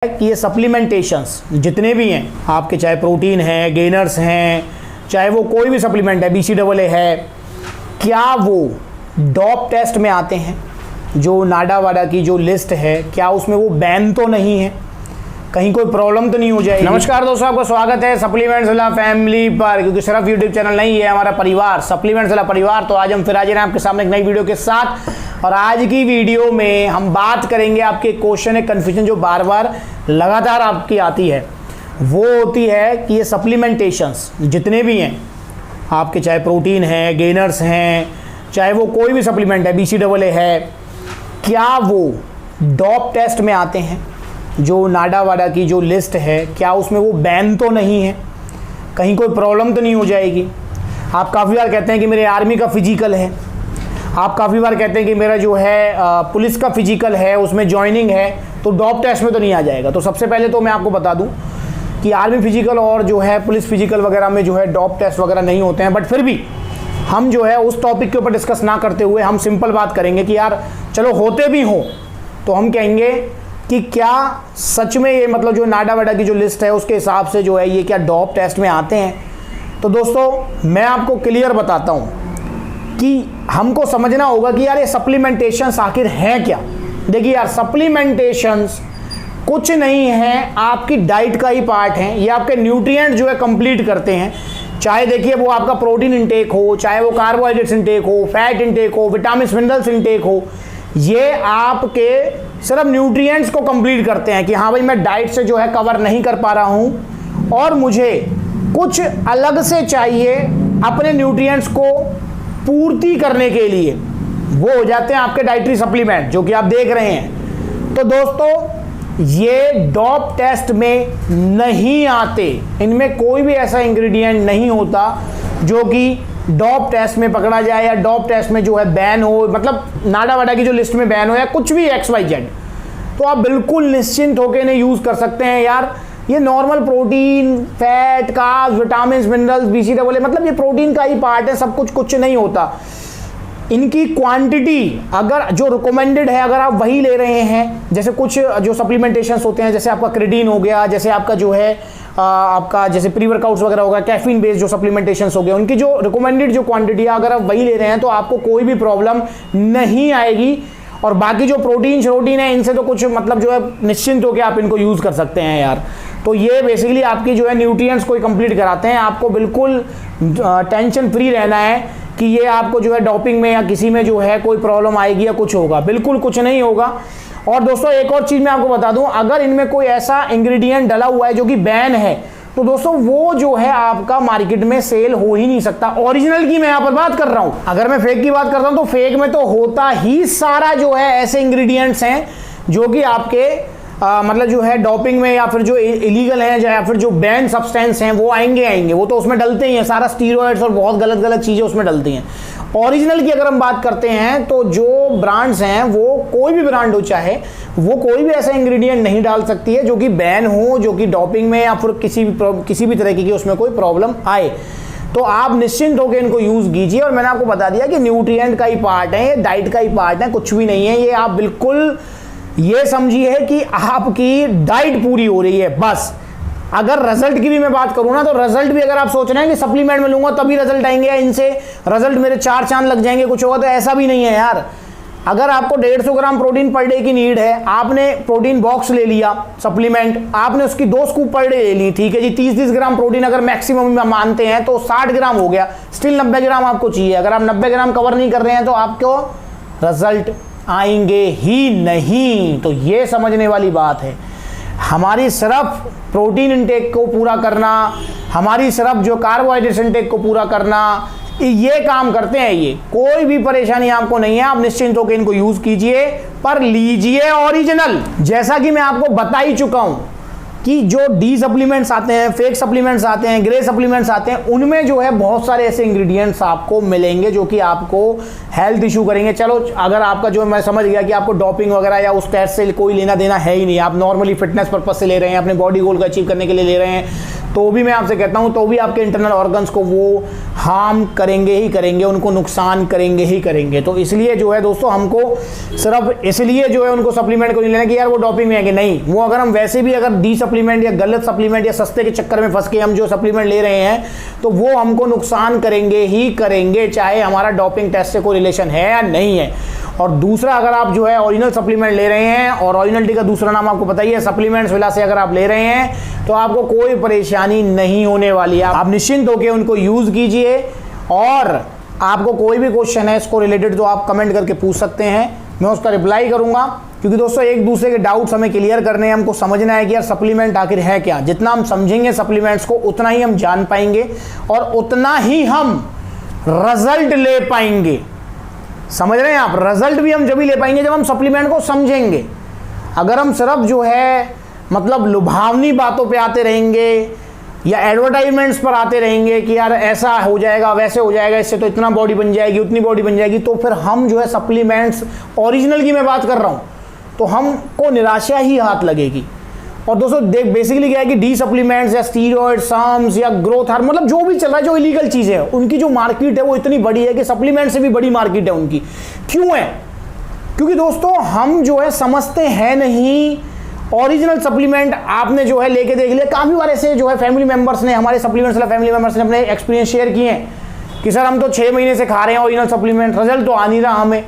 कि ये सप्लीमेंटेशंस जितने भी हैं आपके, चाहे प्रोटीन है, गेनर्स हैं, चाहे वो कोई भी सप्लीमेंट है, BCAA है, क्या वो डॉप टेस्ट में आते हैं? जो नाडा वाडा की जो लिस्ट है, क्या उसमें वो बैन तो नहीं है? कहीं कोई प्रॉब्लम तो नहीं हो जाएगी? नमस्कार दोस्तों, आपका स्वागत है सप्लीमेंट्स वाला फैमिली पर, क्योंकि सिर्फ यूट्यूब चैनल नहीं है हमारा परिवार, सप्लीमेंट्स वाला परिवार। तो आज हम फिर हाजिर हैं आपके सामने एक नई वीडियो के साथ। और आज की वीडियो में हम बात करेंगे, आपके क्वेश्चन है, कन्फ्यूजन जो बार बार लगातार आपकी आती है, वो होती है कि ये सप्लीमेंटेशंस जितने भी हैं आपके, चाहे प्रोटीन है, गेनर्स हैं, चाहे वो कोई भी सप्लीमेंट है, BCAA है, क्या वो डॉप टेस्ट में आते हैं? जो नाडा वाडा की जो लिस्ट है, क्या उसमें वो बैन तो नहीं है? कहीं कोई प्रॉब्लम तो नहीं हो जाएगी? आप काफ़ी बार कहते हैं कि मेरे आर्मी का फिजिकल है, आप काफ़ी बार कहते हैं कि मेरा जो है पुलिस का फिजिकल है, उसमें ज्वाइनिंग है, तो डॉप टेस्ट में तो नहीं आ जाएगा। तो सबसे पहले तो मैं आपको बता दूं कि आर्मी फिजिकल और जो है पुलिस फिजिकल वगैरह में जो है डॉप टेस्ट वगैरह नहीं होते हैं। बट फिर भी हम जो है उस टॉपिक के ऊपर डिस्कस ना करते हुए हम सिंपल बात करेंगे कि यार चलो होते भी हों तो हम कहेंगे कि क्या सच में ये मतलब जो नाडा वाडा की जो लिस्ट है उसके हिसाब से जो है ये क्या डॉप टेस्ट में आते हैं? तो दोस्तों मैं आपको क्लियर बताता हूँ कि हमको समझना होगा कि यार ये सप्लीमेंटेशंस आखिर हैं क्या। देखिए यार, सप्लीमेंटेशंस कुछ नहीं है, आपकी डाइट का ही पार्ट है। ये आपके न्यूट्रिएंट जो है कंप्लीट करते हैं। चाहे देखिए वो आपका प्रोटीन इंटेक हो, चाहे वो कार्बोहाइड्रेट्स इंटेक हो, फैट इंटेक हो, विटामिन मिनरल्स इंटेक हो, ये आपके सिर्फ न्यूट्रिएंट्स को कंप्लीट करते हैं कि हाँ भाई मैं डाइट से जो है कवर नहीं कर पा रहा हूँ और मुझे कुछ अलग से चाहिए अपने न्यूट्रिएंट्स को पूर्ति करने के लिए, वो हो जाते हैं आपके डाइटरी सप्लीमेंट जो कि आप देख रहे हैं। तो दोस्तों ये डॉप टेस्ट में नहीं आते, इनमें कोई भी ऐसा इंग्रेडिएंट नहीं होता जो कि डॉप टेस्ट में पकड़ा जाए या डॉप टेस्ट में जो है बैन हो, मतलब नाडा वाडा की जो लिस्ट में बैन हो या कुछ भी XYZ। तो आप बिल्कुल निश्चिंत होकर इन्हें यूज़ कर सकते हैं। यार ये normal protein, fat, carbs, vitamin minerals, BCAA, मतलब ये प्रोटीन का ही पार्ट है, सब कुछ नहीं होता। इनकी क्वांटिटी अगर जो रिकमेंडेड है, अगर आप वही ले रहे हैं, जैसे कुछ जो सप्लीमेंटेशंस होते हैं, जैसे आपका क्रेडीन हो गया, जैसे आपका जो है आपका जैसे प्री वर्कआउट्स वगैरह होगा, कैफीन बेस्ड जो सप्लीमेंटेशंस हो गए, उनकी जो रिकमेंडेड जो क्वांटिटी है, अगर आप वही ले रहे हैं तो आपको कोई भी प्रॉब्लम नहीं आएगी। और बाकी जो प्रोटीन है, इनसे तो कुछ मतलब जो है निश्चिंत होकर आप इनको यूज़ कर सकते हैं यार। तो ये बेसिकली आपकी जो है न्यूट्रिएंट्स को कंप्लीट कराते हैं। आपको बिल्कुल टेंशन फ्री रहना है कि ये आपको जो है डोपिंग में या किसी में जो है कोई प्रॉब्लम आएगी या कुछ होगा, बिल्कुल कुछ नहीं होगा। और दोस्तों एक और चीज़ मैं आपको बता दूं, अगर इनमें कोई ऐसा इंग्रेडिएंट डला हुआ है जो कि बैन है, तो दोस्तों वो जो है आपका मार्केट में सेल हो ही नहीं सकता। ओरिजिनल की मैं यहाँ पर बात कर रहा हूँ। अगर मैं फेक की बात करता हूँ तो फेक में तो होता ही सारा जो है ऐसे इंग्रेडिएंट्स हैं जो कि आपके मतलब जो है डोपिंग में या फिर जो इलीगल हैं या फिर जो बैन सब्सटेंस हैं वो आएंगे, वो तो उसमें डलते ही हैं, सारा स्टीरॉइड्स और बहुत गलत चीज़ें उसमें डलती हैं। ओरिजिनल की अगर हम बात करते हैं तो जो ब्रांड्स हैं, वो कोई भी ब्रांड हो, चाहे वो कोई भी ऐसा इंग्रेडिएंट नहीं डाल सकती है जो कि बैन हो, जो कि डोपिंग में या फिर किसी भी तरह की उसमें कोई प्रॉब्लम आए। तो आप निश्चिंत होकर इनको यूज़ कीजिए। और मैंने आपको बता दिया कि न्यूट्रिएंट का ही पार्ट है, ये डाइट का ही पार्ट है, कुछ भी नहीं है। ये आप बिल्कुल ये समझिए कि आपकी डाइट पूरी हो रही है बस। अगर रिजल्ट की भी मैं बात करूं ना, तो रिजल्ट भी अगर आप सोच रहे हैं कि सप्लीमेंट में लूंगा तभी रिजल्ट आएंगे या इनसे रिजल्ट मेरे 4 चांद लग जाएंगे, कुछ होगा, तो ऐसा भी नहीं है यार। अगर आपको 150 ग्राम प्रोटीन पर डे की नीड है, आपने प्रोटीन बॉक्स ले लिया सप्लीमेंट, आपने उसकी 2 स्कूप पर डे ले ली, ठीक है जी, 30-30 ग्राम प्रोटीन अगर मैक्सिमम मानते हैं तो 60 ग्राम हो गया, स्टिल 90 ग्राम आपको चाहिए। अगर आप 90 ग्राम कवर नहीं कर रहे हैं तो आपको रिजल्ट आएंगे ही नहीं। तो ये समझने वाली बात है। हमारी सिर्फ प्रोटीन इंटेक को पूरा करना, हमारी सिर्फ जो कार्बोहाइड्रेट इंटेक को पूरा करना, ये काम करते हैं। ये कोई भी परेशानी आपको नहीं है, आप निश्चिंत होकर इनको यूज कीजिए, पर लीजिए ओरिजिनल। जैसा कि मैं आपको बता ही चुका हूं कि जो डी सप्लीमेंट्स आते हैं, फेक सप्लीमेंट्स आते हैं, ग्रे सप्लीमेंट्स आते हैं, उनमें जो है बहुत सारे ऐसे इंग्रेडिएंट्स आपको मिलेंगे जो कि आपको हेल्थ इशू करेंगे। चलो अगर आपका जो मैं समझ गया कि आपको डोपिंग वगैरह या उस टेस्ट से कोई लेना देना है ही नहीं, आप नॉर्मली फिटनेस पर्पज से ले रहे हैं, अपने बॉडी गोल को अचीव करने के लिए ले रहे हैं, तो भी मैं आपसे कहता हूं, तो भी आपके इंटरनल ऑर्गन्स को वो हार्म करेंगे ही करेंगे, उनको नुकसान करेंगे ही करेंगे। तो इसलिए जो है दोस्तों, हमको सिर्फ इसलिए जो है उनको सप्लीमेंट को नहीं लेना कि यार वो डोपिंग में है कि नहीं। वो अगर हम वैसे भी अगर डी सप्लीमेंट या गलत सप्लीमेंट या सस्ते के चक्कर में फंस के हम जो सप्लीमेंट ले रहे हैं, तो वो हमको नुकसान करेंगे ही करेंगे, चाहे हमारा डोपिंग टेस्ट से कोई रिलेशन है या नहीं है। और दूसरा, अगर आप जो है ओरिजिनल सप्लीमेंट ले रहे हैं, और ओरिजिनलिटी का दूसरा नाम आपको पता ही है, सप्लीमेंट्स विला से अगर आप ले रहे हैं तो आपको कोई परेशानी नहीं होने वाली है। आप निश्चिंत होकर उनको यूज कीजिए, और आपको कोई भी क्वेश्चन है इसको रिलेटेड तो आप कमेंट करके पूछ सकते हैं, मैं उसका रिप्लाई करूंगा। क्योंकि दोस्तों, एक दूसरे के डाउट्स हमें क्लियर करने हैं, हमको समझना है कि यार सप्लीमेंट आखिर है क्या। जितना हम समझेंगे सप्लीमेंट्स को, उतना ही हम जान पाएंगे और उतना ही हम रिजल्ट ले पाएंगे। समझ रहे हैं आप? रिजल्ट भी हम जब ही ले पाएंगे जब हम सप्लीमेंट को समझेंगे। अगर हम सिर्फ जो है मतलब लुभावनी बातों पे आते रहेंगे या एडवर्टाइजमेंट्स पर आते रहेंगे कि यार ऐसा हो जाएगा, वैसे हो जाएगा, इससे तो इतना बॉडी बन जाएगी, उतनी बॉडी बन जाएगी, तो फिर हम जो है सप्लीमेंट्स ओरिजिनल की मैं बात कर रहा हूं, तो हमको निराशा ही हाथ लगेगी। और दोस्तों देख, बेसिकली क्या है कि डी सप्लीमेंट्स या स्टीरॉयड, साम्स या ग्रोथ हार्मोन, मतलब जो भी चल रहा है, जो इलीगल चीजें हैं, उनकी जो मार्केट है वो इतनी बड़ी है कि सप्लीमेंट से भी बड़ी मार्केट है उनकी। क्यों है? क्योंकि दोस्तों हम जो है समझते हैं नहीं ओरिजिनल सप्लीमेंट। आपने जो है लेके देख लिया, काफी बार ऐसे जो है फैमिली मेंबर्स ने, हमारे सप्लीमेंट्स वाला फैमिली मेंबर्स ने अपने एक्सपीरियंस शेयर किए हैं कि सर हम तो 6 महीने से खा रहे हैं ओरिजिनल सप्लीमेंट, रिजल्ट तो आ नहीं रहा हमें।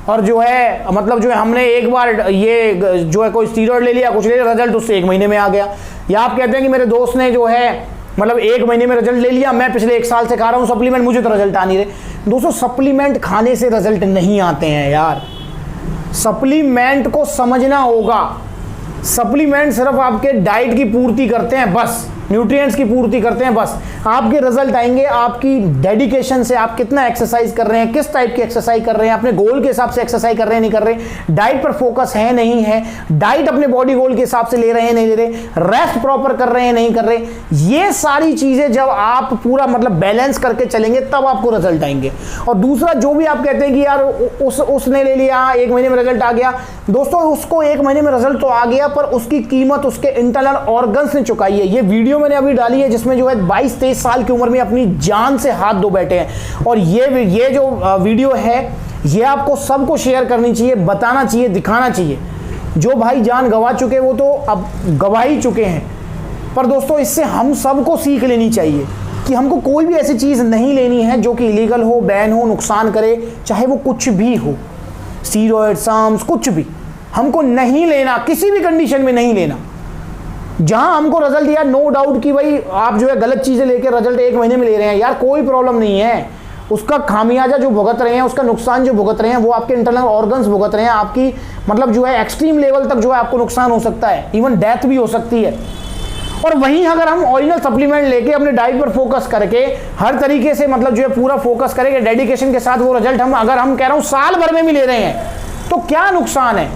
और जो है मतलब जो है हमने एक बार ये जो है कोई स्टीरॉयड ले लिया, कुछ ले लिया, रिजल्ट उससे 1 महीने में आ गया। या आप कहते हैं कि मेरे दोस्त ने जो है मतलब 1 महीने में रिजल्ट ले लिया, मैं पिछले 1 साल से खा रहा हूँ सप्लीमेंट, मुझे तो रिजल्ट आ नहीं रहे। दोस्तों सप्लीमेंट खाने से रिजल्ट नहीं आते हैं यार, सप्लीमेंट को समझना होगा। सप्लीमेंट सिर्फ आपके डाइट की पूर्ति करते हैं, बस न्यूट्रिएंट्स की पूर्ति करते हैं, बस। आपके रिजल्ट आएंगे आपकी डेडिकेशन से, आप कितना एक्सरसाइज कर रहे हैं, किस टाइप की एक्सरसाइज कर रहे हैं, अपने गोल के हिसाब से एक्सरसाइज कर रहे हैं नहीं कर रहे, डाइट पर फोकस है नहीं है, डाइट अपने बॉडी गोल के हिसाब से ले रहे हैं नहीं ले रहे, रेस्ट प्रॉपर कर रहे हैं नहीं कर रहे। ये सारी चीजें जब आप पूरा मतलब बैलेंस करके चलेंगे तब आपको रिजल्ट आएंगे। और दूसरा, जो भी आप कहते हैं कि यार उसने ले लिया 1 महीने में रिजल्ट आ गया, दोस्तों उसको 1 महीने में रिजल्ट तो आ गया, पर उसकी कीमत उसके इंटरनल ऑर्गन्स ने चुकाई है। ये वीडियो मैंने अभी डाली है जिसमें जो है 22-23 साल की उम्र में अपनी जान से हाथ धो बैठे हैं। और ये जो वीडियो है ये आपको सबको शेयर करनी चाहिए, बताना चाहिए, दिखाना चाहिए। जो भाई जान गंवा चुके वो तो अब गंवा ही चुके हैं, पर दोस्तों इससे हम सबको सीख लेनी चाहिए कि हमको कोई भी ऐसी चीज नहीं लेनी है जो कि इलीगल हो, बैन हो, नुकसान करे, चाहे वो कुछ भी हो, स्टीरॉयड, साम्स, कुछ भी हमको नहीं लेना, किसी भी कंडीशन में नहीं लेना। जहां हमको रिजल्ट दिया, नो डाउट कि भाई आप जो है गलत चीजें लेकर रिजल्ट 1 महीने में ले रहे हैं, यार कोई प्रॉब्लम नहीं है। उसका खामियाजा जो भुगत रहे हैं, उसका नुकसान जो भुगत रहे हैं, वो आपके इंटरनल ऑर्गन्स भुगत रहे हैं। आपकी मतलब जो है एक्सट्रीम लेवल तक जो है आपको नुकसान हो सकता है, इवन डेथ भी हो सकती है। और वहीं अगर हम ओरिजिनल सप्लीमेंट लेके अपने डाइट पर फोकस करके हर तरीके से मतलब जो है पूरा फोकस करेंगे डेडिकेशन के साथ, वो रिजल्ट हम अगर हम कह रहा हूं साल भर में भी ले रहे हैं, तो क्या नुकसान है।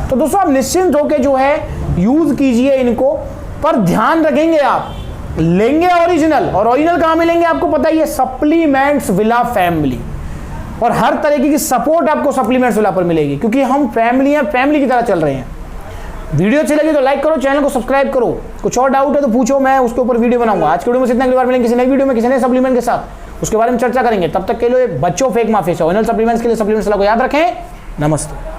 तो दोस्तों आप निश्चिंत होकर जो है यूज कीजिए इनको, पर ध्यान रखेंगे आप लेंगे ओरिजिनल, और ओरिजिनल कहां मिलेंगे आपको पता ही है, सप्लीमेंट्स विला फैमिली। और हर तरीके की सपोर्ट आपको सप्लीमेंट्स विला पर मिलेगी, क्योंकि हम फैमिली हैं, फैमिली की तरह चल रहे हैं। वीडियो अच्छी लगी तो लाइक करो, चैनल को सब्सक्राइब करो। कुछ और डाउट है तो पूछो, मैं उसके ऊपर वीडियो बनाऊंगा। आज के वीडियो में इतना, अगली बार मिलेंगे किसी नई वीडियो में किसी नए सप्लीमेंट के साथ, उसके बारे में चर्चा करेंगे। तब तक के लिए बच्चों फेक माफी से ओरिजिनल सप्लीमेंट्स के लिए सप्लीमेंट्स विला को याद रखें। नमस्ते।